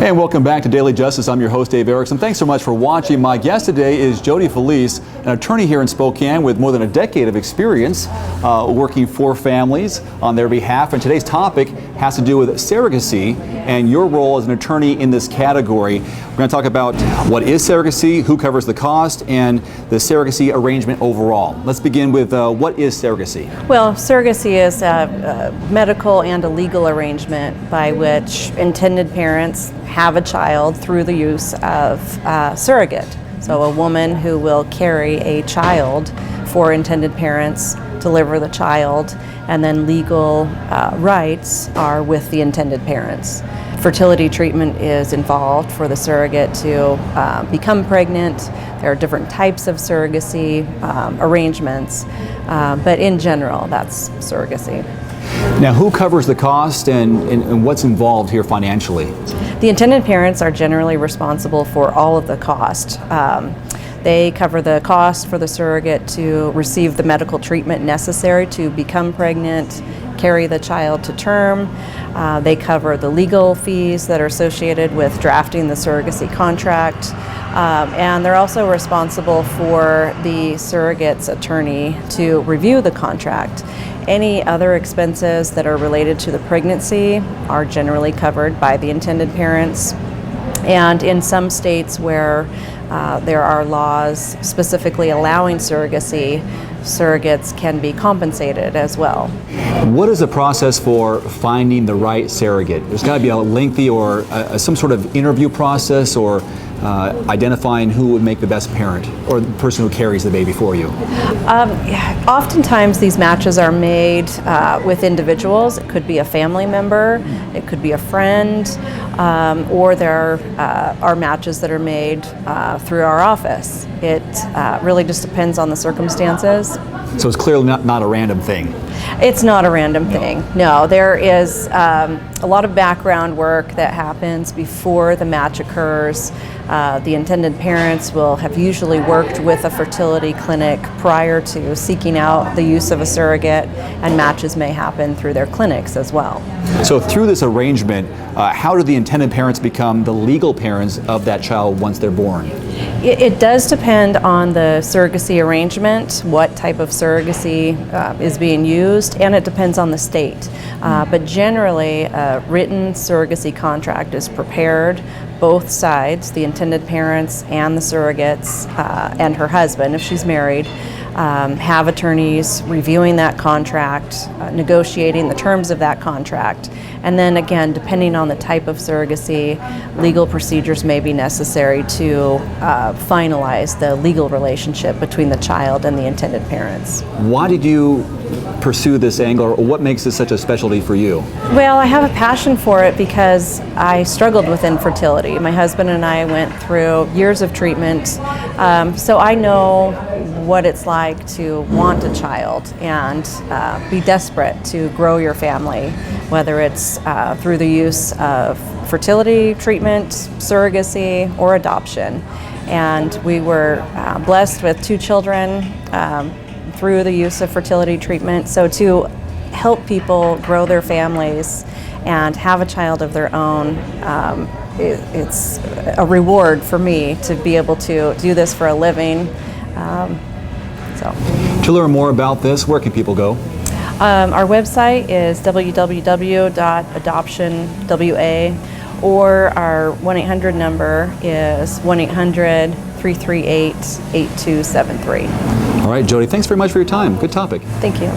Hey, and welcome back to Daily Justice. I'm your host, Dave Erickson. Thanks so much for watching. My guest today is Jodi Felice, an attorney here in Spokane with more than a decade of experience working for families on their behalf. And today's topic has to do with surrogacy and your role as an attorney in this category. We're going to talk about what is surrogacy, who covers the cost, and the surrogacy arrangement overall. Let's begin with what is surrogacy? Well, surrogacy is a medical and a legal arrangement by which intended parents have a child through the use of surrogate. So a woman who will carry a child for intended parents, deliver the child, and then legal rights are with the intended parents. Fertility treatment is involved for the surrogate to become pregnant. There are different types of surrogacy arrangements, but in general, that's surrogacy. Now, who covers the cost and what's involved here financially? The intended parents are generally responsible for all of the cost. They cover the cost for the surrogate to receive the medical treatment necessary to become pregnant, carry the child to term. They cover the legal fees that are associated with drafting the surrogacy contract. And they're also responsible for the surrogate's attorney to review the contract. Any other expenses that are related to the pregnancy are generally covered by the intended parents. And in some states where there are laws specifically allowing surrogacy, surrogates can be compensated as well. What is the process for finding the right surrogate? There's got to be a lengthy or some sort of interview process or identifying who would make the best parent or the person who carries the baby for you. Oftentimes these matches are made with individuals. It could be a family member, it could be a friend, or there are matches that are made through our office. It really just depends on the circumstances. So it's clearly not a random thing. It's not a random thing. No, there is a lot of background work that happens before the match occurs. The intended parents will have usually worked with a fertility clinic prior to seeking out the use of a surrogate, and matches may happen through their clinics as well. So through this arrangement, how do the intended parents become the legal parents of that child once they're born? It does depend on the surrogacy arrangement, what type of surrogacy is being used, and it depends on the state. But generally, a written surrogacy contract is prepared. Both sides, the intended parents and the surrogates, and her husband, if she's married, have attorneys reviewing that contract, negotiating the terms of that contract, and then again, depending on the type of surrogacy, legal procedures may be necessary to finalize the legal relationship between the child and the intended parents. Why did you pursue this angle, or what makes this such a specialty for you? Well, I have a passion for it because I struggled with infertility. My husband and I went through years of treatment, so I know what it's like to want a child and be desperate to grow your family, whether it's through the use of fertility treatment, surrogacy, or adoption. And we were blessed with 2 children through the use of fertility treatment. So to help people grow their families and have a child of their own, it's a reward for me to be able to do this for a living. To learn more about this, where can people go? Our website is www.adoptionwa, or our 1-800 number is 1-800-338-8273. All right, Jodi, thanks very much for your time. Good topic. Thank you.